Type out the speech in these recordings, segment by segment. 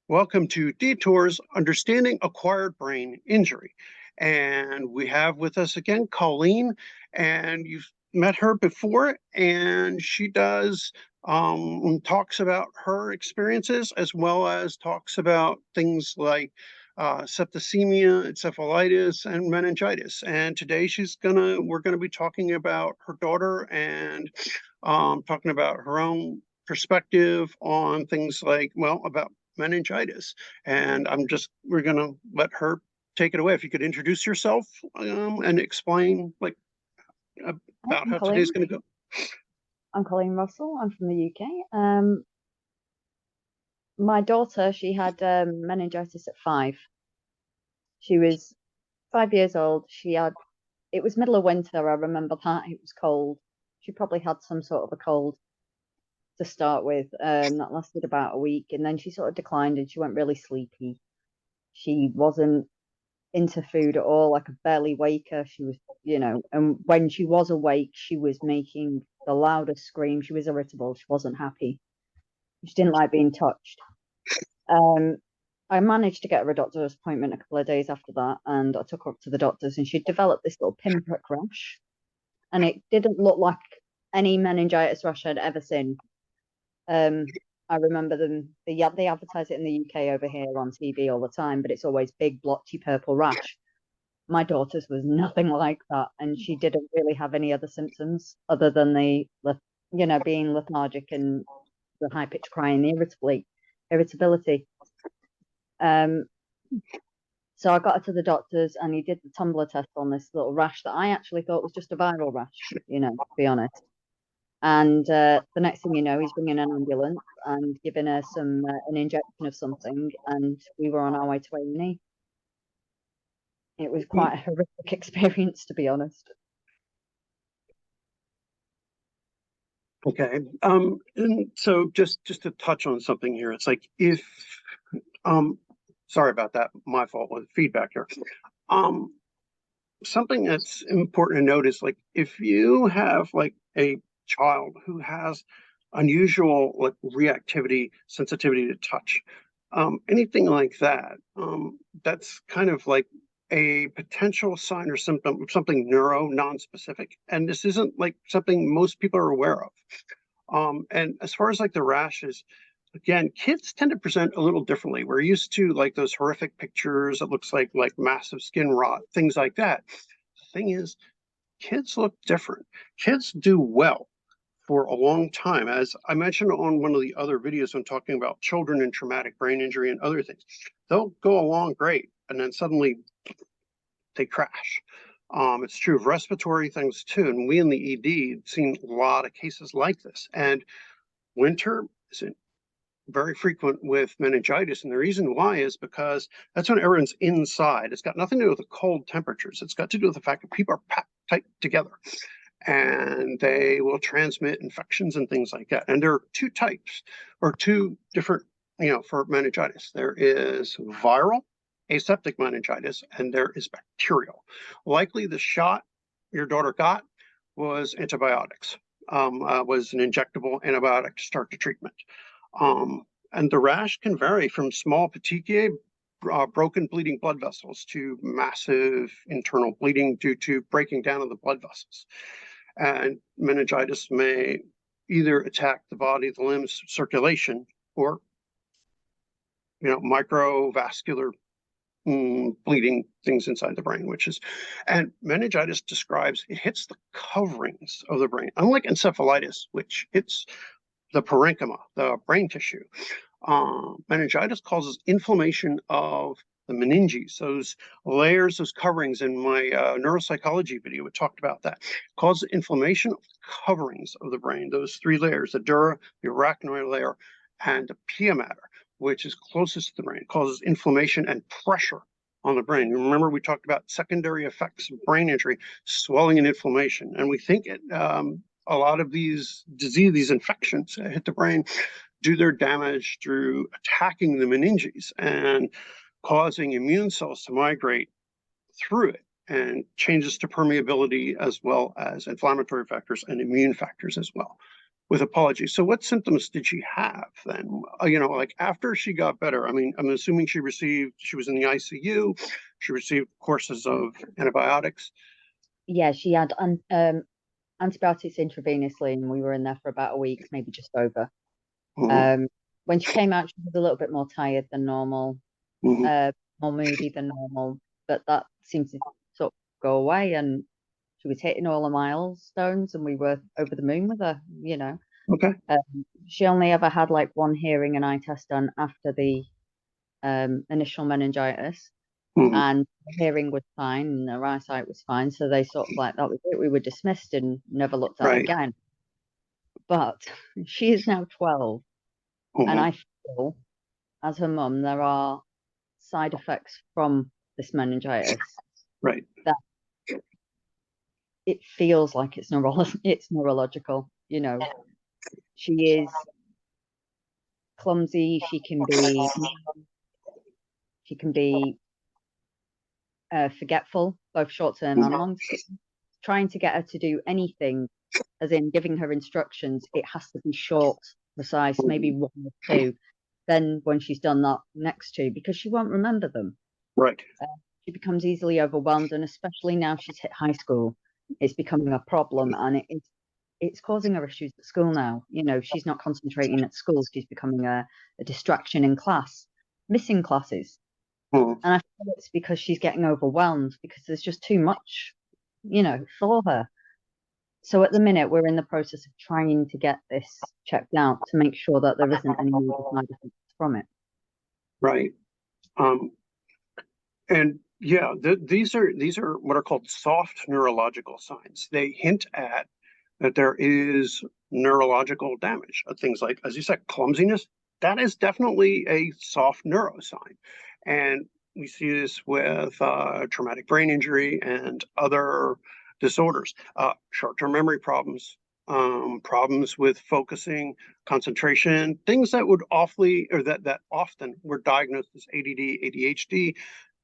Welcome to Detours Understanding Acquired Brain Injury. And we have with us again Colleen, and you've met her before, and she does talks about her experiences as well as talks about things like septicemia, encephalitis, and meningitis. And today we're gonna be talking about her daughter and talking about her own perspective on things like, well, about meningitis. And we're going to let her take it away. If you could introduce yourself and explain like Hi, about how today's going to go. I'm Colleen Russell. I'm from the UK. My daughter, she had meningitis at 5. She was 5 years old. It was middle of winter. I remember that it was cold. She probably had some sort of a cold to start with. That lasted about a week, and then she sort of declined and she went really sleepy. She wasn't into food at all. I could barely wake her. She was, and when she was awake, she was making the loudest scream. She was irritable. She wasn't happy. She didn't like being touched. Um, I managed to get her a doctor's appointment a couple of days after that, and I took her up to the doctors, and she developed this little pinprick rash, and it didn't look like any meningitis rash I'd ever seen. I remember they advertise it in the UK over here on TV all the time, but it's always big, blotchy purple rash. My daughter's was nothing like that, and she didn't really have any other symptoms other than being lethargic and the high pitched crying, the irritability. Um, so I got her to the doctors, and he did the tumbler test on this little rash that I actually thought was just a viral rash, to be honest. And the next thing you know, he's bringing an ambulance and giving her an injection of something, and we were on our way to A&E. It was quite a horrific experience, to be honest. Okay. And so just to touch on something here, it's like if sorry about that, my fault with feedback here. Something that's important to note is like if you have like a child who has unusual like reactivity, sensitivity to touch, anything like that, that's kind of like a potential sign or symptom of something neuro non-specific. And this isn't like something most people are aware of. And as far as like the rashes, again, kids tend to present a little differently. We're used to like those horrific pictures. It looks like massive skin rot, things like that. The thing is, kids look different. Kids do well for a long time. As I mentioned on one of the other videos when talking about children and traumatic brain injury and other things, they'll go along great, and then suddenly they crash. It's true of respiratory things too. And we in the ED have seen a lot of cases like this. And winter is very frequent with meningitis. And the reason why is because that's when everyone's inside. It's got nothing to do with the cold temperatures. It's got to do with the fact that people are packed tight together and they will transmit infections and things like that. And there are two types or two different, for meningitis. There is viral aseptic meningitis and there is bacterial. Likely the shot your daughter got was antibiotics, was an injectable antibiotic to start the treatment. And the rash can vary from small petechiae, broken bleeding blood vessels, to massive internal bleeding due to breaking down of the blood vessels. And meningitis may either attack the body, the limbs, circulation, or microvascular bleeding things inside the brain, and meningitis describes, it hits the coverings of the brain. Unlike encephalitis, which hits the parenchyma, the brain tissue, meningitis causes inflammation of the meninges, those layers, those coverings. In my neuropsychology video, we talked about that. Causes inflammation of the coverings of the brain, those three layers, the dura, the arachnoid layer, and the pia mater, which is closest to the brain. It causes inflammation and pressure on the brain. Remember, we talked about secondary effects of brain injury, swelling and inflammation. And we think a lot of these these infections that hit the brain do their damage through attacking the meninges and causing immune cells to migrate through it, and changes to permeability as well as inflammatory factors and immune factors as well. with apologies. So what symptoms did she have then? Like after she got better, I mean, I'm assuming she was in the ICU, she received courses of antibiotics. Yeah, she had antibiotics intravenously, and we were in there for about a week, maybe just over. Mhm, Um, when she came out, she was a little bit more tired than normal, mhm. uh, more moody than normal, but that seemed to sort of go away, and she was hitting all the milestones, and we were over the moon with her. Okay. She only ever had like one hearing and eye test done after the initial meningitis, Mhm. and her hearing was fine and her eyesight was fine, so they sort of like that was it. We were dismissed and never looked at her Right. again. But she is now 12, and Mhm. I feel, as her mum, there are side effects from this meningitis Right. that it feels like it's neurological. She is clumsy. She can be forgetful, both short term and Mhm. long term. Trying to get her to do anything, as in giving her instructions, it has to be short, precise, maybe Mhm. one or two. Then when she's done that, next two, because she won't remember them. Right. Uh, she becomes easily overwhelmed, and especially now she's hit high school, it's becoming a problem, and it's causing her issues at school now. She's not concentrating at school; she's becoming a distraction in class, missing classes, Mhm. and I feel it's because she's getting overwhelmed because there's just too much, for her. So at the minute, we're in the process of trying to get this checked out to make sure that there isn't any major side effects from it. Right. Um, and yeah, these are what are called soft neurological signs. They hint at that there is neurological damage. Things like, as you said, clumsiness. That is definitely a soft neuro sign, and we see this with traumatic brain injury and other disorders. Short-term memory problems, problems with focusing, concentration, things that would awfully or that often were diagnosed as ADD, ADHD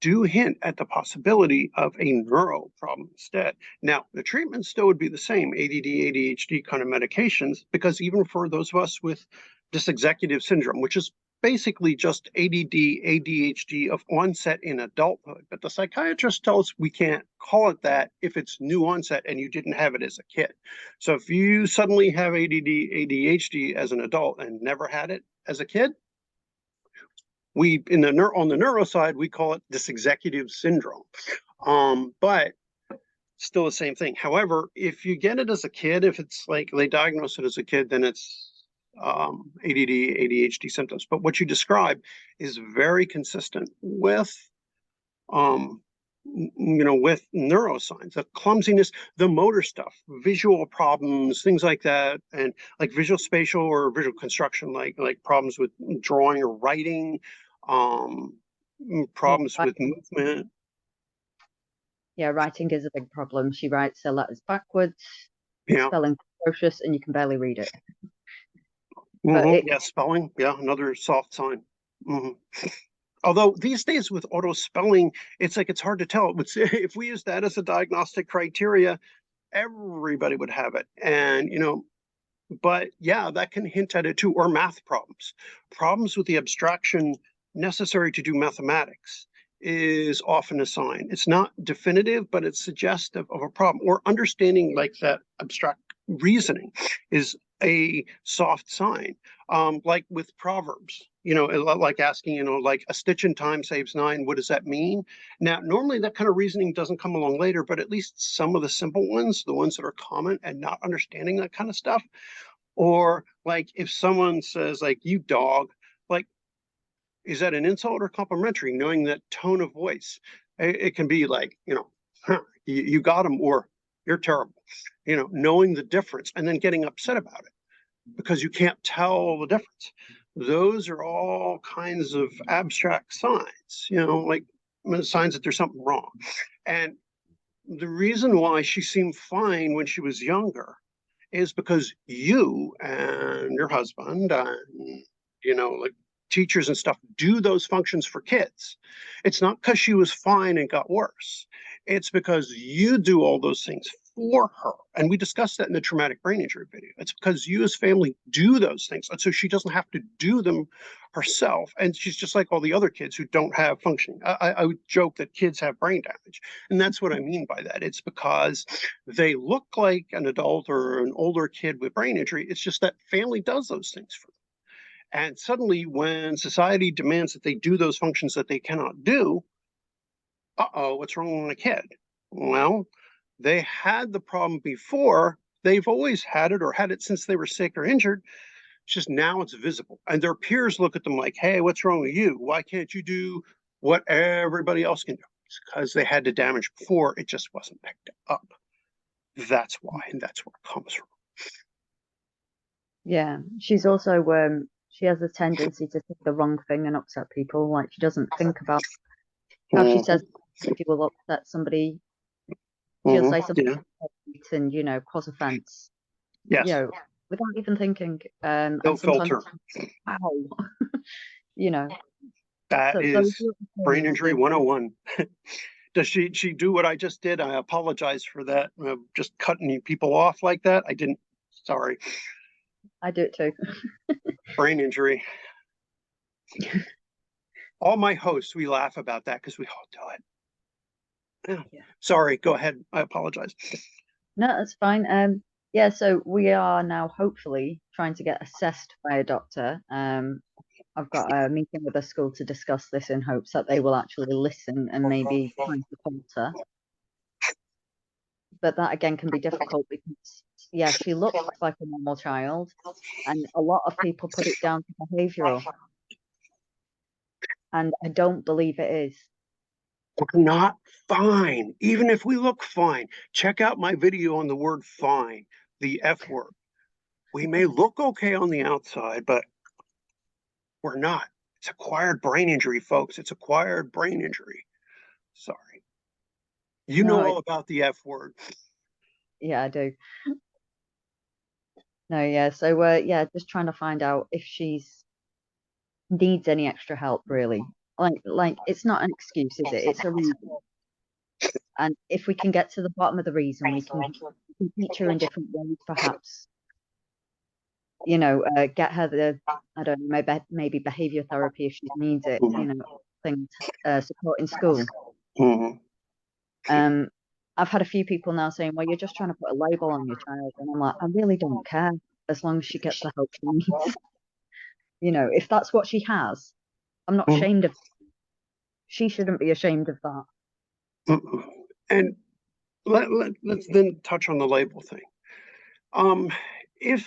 do hint at the possibility of a neuro problem instead. Now, the treatment still would be the same, ADD, ADHD kind of medications, because even for those of us with dysexecutive syndrome, which is basically just ADD, ADHD of onset in adulthood, but the psychiatrist tells us we can't call it that if it's new onset and you didn't have it as a kid. So if you suddenly have ADD, ADHD as an adult and never had it as a kid, we on the neuro side we call it dysexecutive syndrome. But still the same thing. However, if you get it as a kid, if it's like they diagnose it as a kid, then it's ADD, ADHD symptoms. But what you describe is very consistent with with neuroscience, the clumsiness, the motor stuff, visual problems, things like that, and like visual spatial or visual construction, like problems with drawing or writing, um, Yeah, problems with movement. yeah, writing is a big problem. She writes her letters backwards, Yeah. spelling atrocious, and you can barely read it. But Yeah, spelling. Yeah, another soft sign. hmm Although these days with auto spelling, it's like it's hard to tell. If we use that as a diagnostic criteria, everybody would have it. And but yeah, that can hint at it too. Or math problems, problems with the abstraction necessary to do mathematics is often a sign. It's not definitive, but it's suggestive of a problem. Or understanding like that abstract reasoning is a soft sign. Like with Proverbs, like asking, like a stitch in time saves nine. What does that mean? Now, normally that kind of reasoning doesn't come along later, but at least some of the simple ones, the ones that are common and not understanding that kind of stuff, or like if someone says like you dog, like is that an insult or complimentary? Knowing that tone of voice, it can be like huh, you got him or you're terrible. Knowing the difference and then getting upset about it because you can't tell the difference. Those are all kinds of abstract signs. Like signs that there's something wrong. And the reason why she seemed fine when she was younger is because you and your husband and like teachers and stuff do those functions for kids. It's not because she was fine and got worse. It's because you do all those things for her. And we discussed that in the traumatic brain injury video. It's because you as family do those things. And so she doesn't have to do them herself. And she's just like all the other kids who don't have functioning. I would joke that kids have brain damage. And that's what I mean by that. It's because they look like an adult or an older kid with brain injury. It's just that family does those things for them. And suddenly, when society demands that they do those functions that they cannot do, what's wrong with my kid? Well, they had the problem before. They've always had it or had it since they were sick or injured. It's just now it's visible. And their peers look at them like, hey, what's wrong with you? Why can't you do what everybody else can do? It's because they had the damage before. It just wasn't picked up. That's why. And that's where it comes from. Yeah, she's also she has a tendency to say the wrong thing and upset people. Like she doesn't think about how she says she will upset somebody. She'll say something and cause offense. Yes. Without even thinking. No filter. Wow. That is brain injury 101. Does she do what I just did? I apologize for that. Just cutting people off like that. I didn't. Sorry. I do it too. Brain injury. All my hosts, we laugh about that because we all do it. Yeah. Sorry, go ahead. I apologize. No, that's fine. Yeah, so we are now hopefully trying to get assessed by a doctor. I've got a meeting with a school to discuss this in hopes that they will actually listen and maybe try and support her. But that again can be difficult because, yeah, she looks like a normal child, and a lot of people put it down to behavioral. And I don't believe it is. We're not fine, even if we look fine. Check out my video on the word fine, the F word. We may look okay on the outside, but we're not. It's acquired brain injury, folks. It's acquired brain injury. Sorry. You know all about the F word. Yeah, I do. No, yeah. So yeah, just trying to find out if she's needs any extra help, really. Like it's not an excuse, is it? It's a reason. And if we can get to the bottom of the reason, we can teach her in different ways, perhaps. Get her the, I don't know, maybe behavior therapy if she needs it. Things support in school. I've had a few people now saying, well, you're just trying to put a label on your child. And I'm like, I really don't care as long as she gets the help she needs. If that's what she has, I'm not ashamed of it. She shouldn't be ashamed of that. And let's then touch on the label thing. If,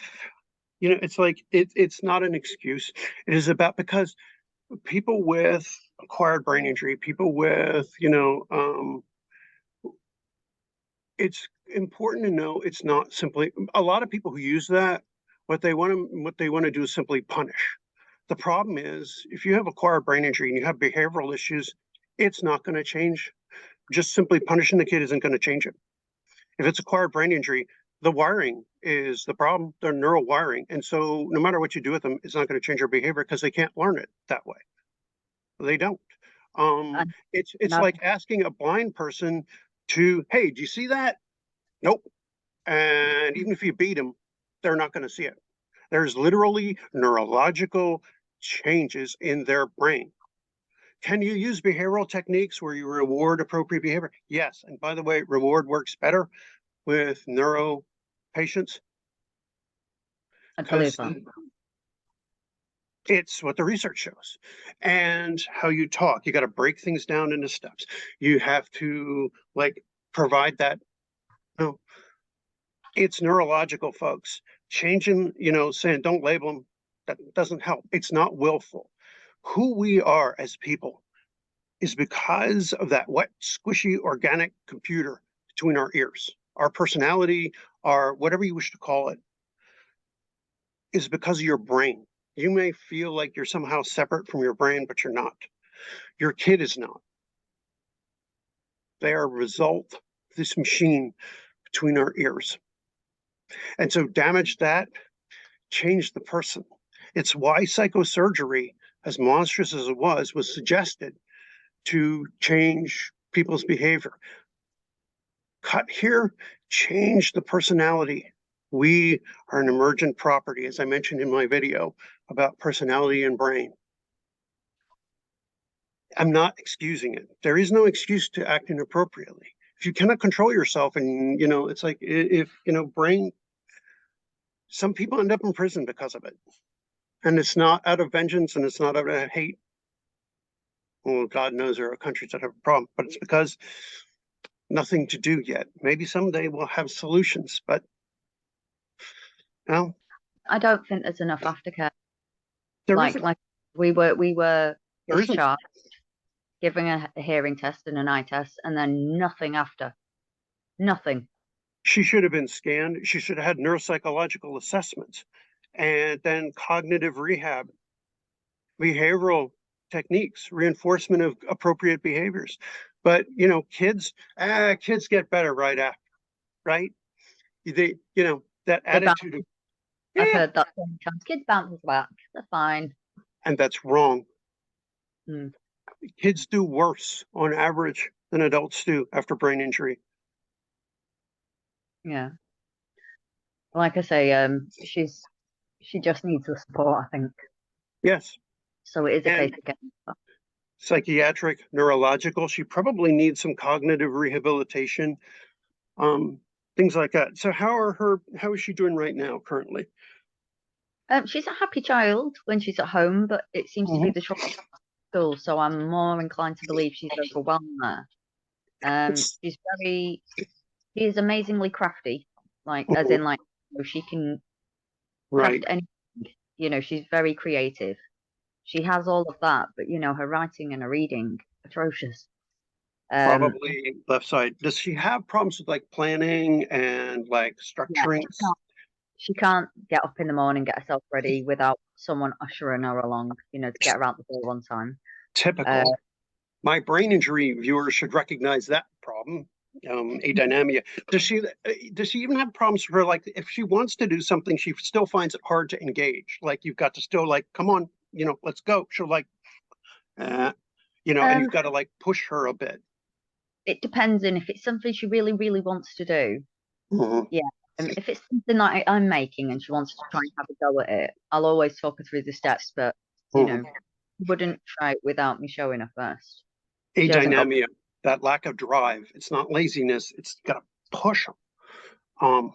it's like, it's not an excuse. It is about, because people with acquired brain injury, people with, it's important to know it's not simply, a lot of people who use that, what they want to do is simply punish. The problem is, if you have acquired brain injury and you have behavioral issues, it's not going to change. Just simply punishing the kid isn't going to change it. If it's acquired brain injury, the wiring is the problem, their neural wiring. And so no matter what you do with them, it's not going to change their behavior because they can't learn it that way. They don't. It's like asking a blind person to, hey, do you see that? Nope. And even if you beat them, they're not going to see it. There's literally neurological changes in their brain. Can you use behavioral techniques where you reward appropriate behavior? Yes. And by the way, reward works better with neuro patients. I believe that. It's what the research shows. And how you talk. You got to break things down into steps. You have to provide that. No, it's neurological, folks. Changing, saying don't label them, that doesn't help. It's not willful. Who we are as people is because of that wet, squishy, organic computer between our ears. Our personality, our whatever you wish to call it, is because of your brain. You may feel like you're somehow separate from your brain, but you're not. Your kid is not. They are a result of this machine between our ears. And so damage that, change the person. It's why psychosurgery, as monstrous as it was suggested to change people's behavior. cut here, change the personality. We are an emergent property, as I mentioned in my video about personality and brain. I'm not excusing it. There is no excuse to act inappropriately. If you cannot control yourself, and it's like if brain, some people end up in prison because of it. And it's not out of vengeance and it's not out of hate. Well, God knows there are countries that have a problem, but it's because nothing to do yet. Maybe someday we'll have solutions, but no, I don't think there's enough aftercare. there Like isn't. like we were There isn't. discharged, giving a hearing test and an eye test, and then nothing after. Nothing. She should have been scanned. She should have had neuropsychological assessments and then cognitive rehab, behavioral techniques, reinforcement of appropriate behaviors. But kids get better right after, right? They, that They bounce. attitude of, I've yeah, heard that sometimes. Kids bounce back. They're fine. and that's wrong. Mm, Kids do worse on average than adults do after brain injury. yeah. Like I say, she just needs the support, I think. Yes. So it is a case And of getting that. psychiatric, neurological, she probably needs some cognitive rehabilitation, um, things like that. So how is she doing right now currently? She's a happy child when she's at home, but it seems to be Mhm. the trouble at school. So I'm more inclined to believe she's overwhelmed there. It's She's very, she is amazingly crafty, like as mhm, in like she can craft right. anything. She's very creative. She has all of that, but her writing and her reading atrocious. Um, Probably left side. Does she have problems with like planning and like yeah, structuring? she can't get up in the morning, get herself ready without someone ushering her along, to get her out the door on time. Uh, Typical. My brain injury viewers should recognize that problem. Adynamia. Does she even have problems for like if she wants to do something, she still finds it hard to engage. Like you've got to still like, come on, let's go. She'll like, uh, and you've um, got to like push her a bit. it depends on if it's something she really, really wants to do. Mhm. Yeah. If it's something that I'm making and she wants to try and have a go at it, I'll always talk her through the steps, but Mhm. wouldn't try it without me showing her first. She hasn't got. Adynamia, that lack of drive. It's not laziness. It's got to push them. Um,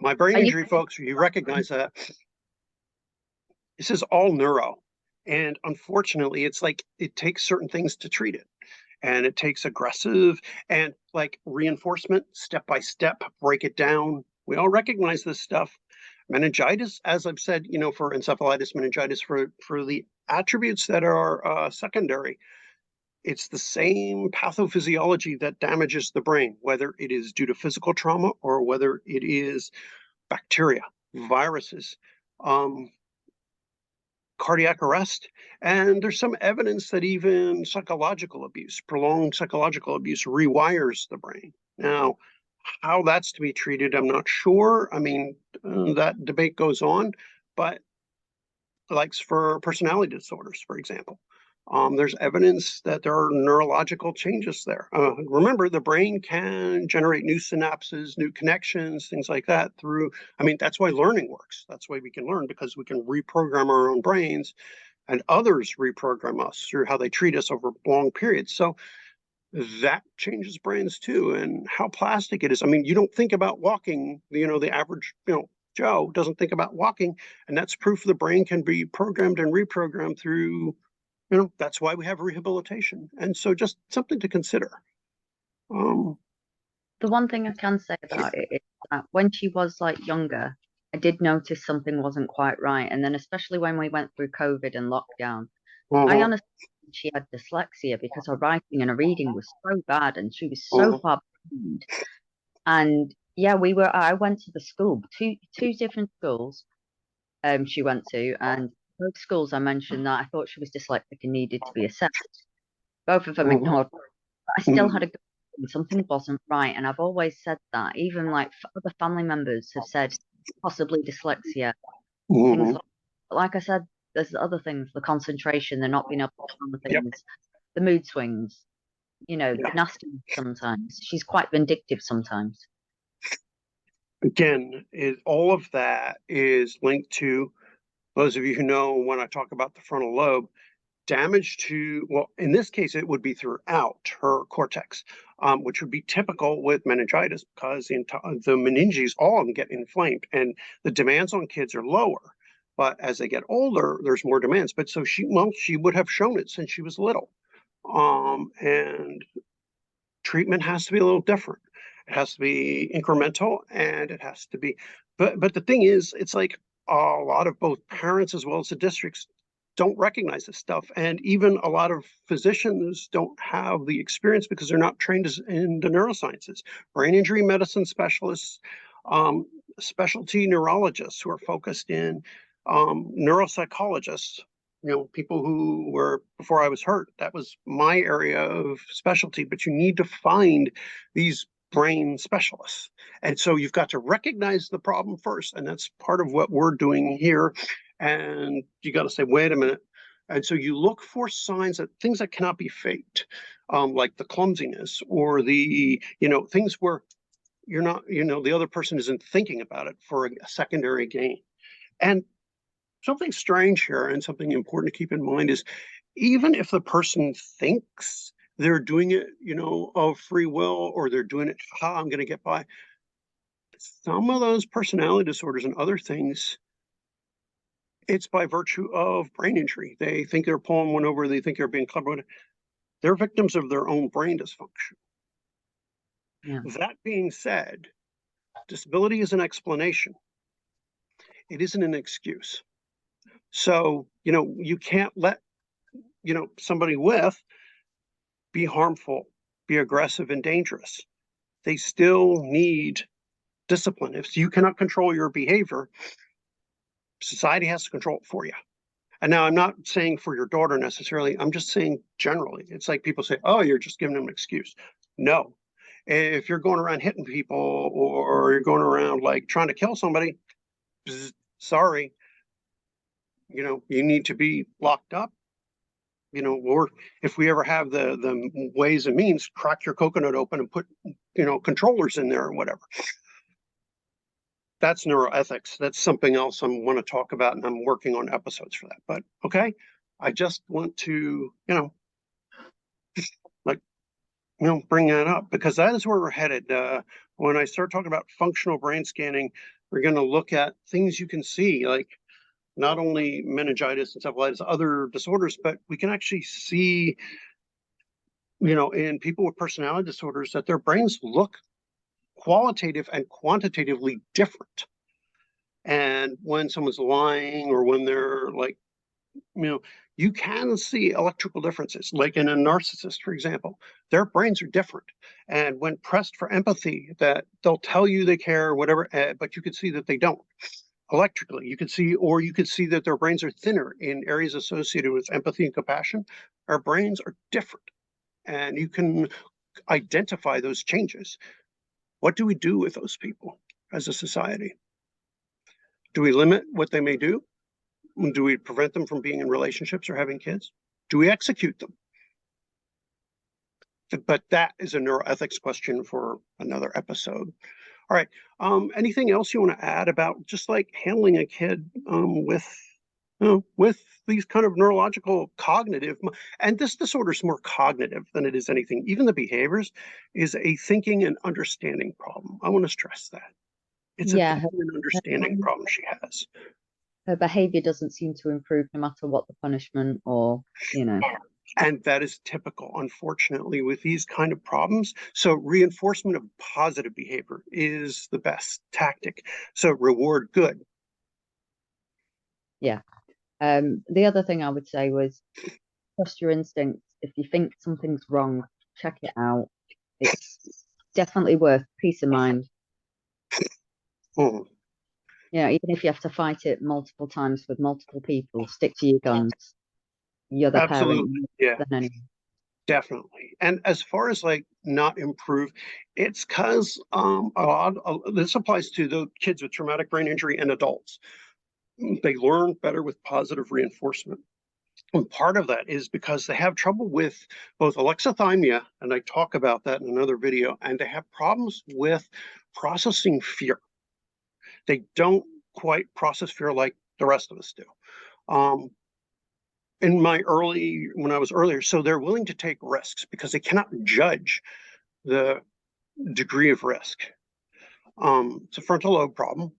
my brain Are you? injury, folks, you recognize that this is all neuro. And unfortunately, it's like it takes certain things to treat it. And it takes aggressive and like reinforcement, step by step, break it down. We all recognize this stuff. Meningitis, as I've said, for encephalitis, meningitis, for the attributes that are secondary, it's the same pathophysiology that damages the brain, whether it is due to physical trauma or whether it is bacteria, viruses, um, cardiac arrest. And there's some evidence that even psychological abuse, prolonged psychological abuse, rewires the brain. Now, how that's to be treated, I'm not sure. I mean, that debate goes on, but like for personality disorders, for example. There's evidence that there are neurological changes there. Remember, the brain can generate new synapses, new connections, things like that through. I mean, that's why learning works. That's why we can learn because we can reprogram our own brains and others reprogram us through how they treat us over long periods. So that changes brains too, and how plastic it is. I mean, you don't think about walking, the average, Joe doesn't think about walking, and that's proof the brain can be programmed and reprogrammed through, that's why we have rehabilitation. And so just something to consider. Um, The one thing I can say about it is that when she was like younger, I did notice something wasn't quite right. And then especially when we went through COVID and lockdown, I mhm, honestly think she had dyslexia because her writing and her reading was so bad and she was so mhm, far behind. And yeah, I went to the school, two different schools she went to, and both schools I mentioned that I thought she was dyslexic and needed to be assessed. Both of them mhm, ignored, but I still had mhm. a good feeling something wasn't right. And I've always said that. Even like other family members have said possibly dyslexia, things Mhm. like I said, there's other things, the concentration, the not being able to remember Yep. things, the mood swings. you know, the nastiness sometimes. She's quite vindictive sometimes. Again, all of that is linked to, those of you who know, when I talk about the frontal lobe, damage to, well, in this case, it would be throughout her cortex, which would be typical with meningitis because the meninges, all of them get inflamed, and the demands on kids are lower. But as they get older, there's more demands. But so she would have shown it since she was little. And treatment has to be a little different. It has to be incremental, and it has to be, but the thing is, it's like a lot of both parents as well as the districts don't recognize this stuff. And even a lot of physicians don't have the experience because they're not trained in the neurosciences. Brain injury medicine specialists, um, specialty neurologists who are focused in, neuropsychologists, people who were, before I was hurt, that was my area of specialty. But you need to find these brain specialists. And so you've got to recognize the problem first. And that's part of what we're doing here. And you got to say, wait a minute. And so you look for signs that things that cannot be faked, like the clumsiness or the, things where you're not, the other person isn't thinking about it for a secondary gain. And something strange here and something important to keep in mind is, even if the person thinks they're doing it, of free will, or they're doing it, I'm going to get by. Some of those personality disorders and other things, it's by virtue of brain injury. They think they're pulling one over. They think they're being clever. They're victims of their own brain dysfunction. Yeah. That being said, disability is an explanation. It isn't an excuse. So, you can't let, somebody with be harmful, be aggressive and dangerous. They still need discipline. If you cannot control your behavior, society has to control it for you. And now I'm not saying for your daughter necessarily, I'm just saying generally. It's like people say, oh, you're just giving them an excuse. No. If you're going around hitting people, or you're going around like trying to kill somebody, sorry, you need to be locked up. Or if we ever have the ways and means, crack your coconut open and put, controllers in there or whatever. That's neuroethics. That's something else I want to talk about, and I'm working on episodes for that. But okay, I just want to, like, bring that up because that is where we're headed. When I start talking about functional brain scanning, we're going to look at things you can see, like not only meningitis, encephalitis, other disorders, but we can actually see, in people with personality disorders, that their brains look qualitative and quantitatively different. And when someone's lying, or when they're like, you can see electrical differences. Like in a narcissist, for example, their brains are different. And when pressed for empathy, that they'll tell you they care, or whatever, but you could see that they don't. Electrically, you could see that their brains are thinner in areas associated with empathy and compassion. Our brains are different, and you can identify those changes. What do we do with those people as a society? Do we limit what they may do? Do we prevent them from being in relationships or having kids? Do we execute them? But that is a neuroethics question for another episode. All right. Anything else you want to add about just like handling a kid with these kind of neurological, cognitive, and this disorder is more cognitive than it is anything. Even the behaviors is a thinking and understanding problem. I want to stress that. It's a thinking and understanding problem she has. Her behavior doesn't seem to improve no matter what the punishment, or, And that is typical, unfortunately, with these kind of problems. So reinforcement of positive behavior is the best tactic. So reward good. Yeah. The other thing I would say was trust your instincts. If you think something's wrong, check it out. It's definitely worth peace of mind. Mm. Yeah, even if you have to fight it multiple times with multiple people, stick to your guns. You're the Absolutely. parent. Yeah. Than anyone. Definitely. And as far as like not improve, it's because this applies to the kids with traumatic brain injury and adults. They learn better with positive reinforcement. And part of that is because they have trouble with both alexithymia, and I talk about that in another video, and they have problems with processing fear. They don't quite process fear like the rest of us do. Um, when I was earlier, so they're willing to take risks because they cannot judge the degree of risk. It's a frontal lobe problem,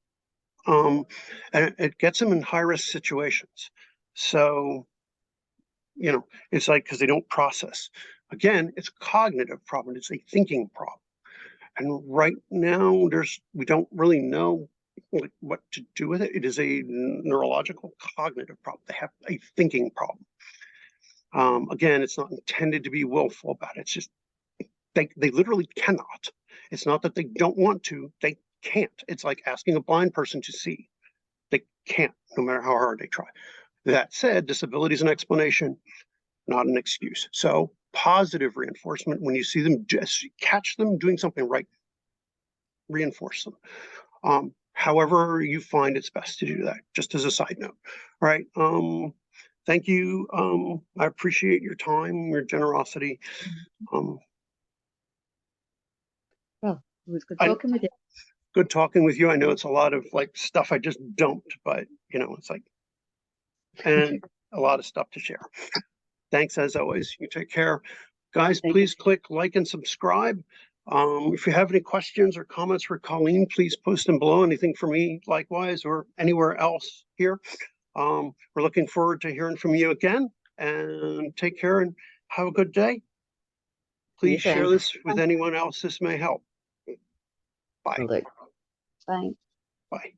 and it gets them in high risk situations. So, it's like because they don't process. Again, it's a cognitive problem. It's a thinking problem. And right now, we don't really know what to do with it. It is a neurological cognitive problem. They have a thinking problem. Again, it's not intended to be willful about it. It's just they literally cannot. It's not that they don't want to, they can't. It's like asking a blind person to see. They can't, no matter how hard they try. That said, disability is an explanation, not an excuse. So positive reinforcement, when you see them, just catch them doing something right, reinforce them. However you find it's best to do that, just as a side note. All right. Thank you. I appreciate your time, your generosity. Well, it was good I, talking with you. good talking with you. I know it's a lot of stuff I just dumped, but it's like, and a lot of stuff to share. Thanks as always. You take care. Guys, please click like and subscribe. If you have any questions or comments for Colleen, please post them below. Anything for me, likewise, or anywhere else here. We're looking forward to hearing from you again, and take care and have a good day. Please share this with anyone else this may help. Bye. Bye. Bye.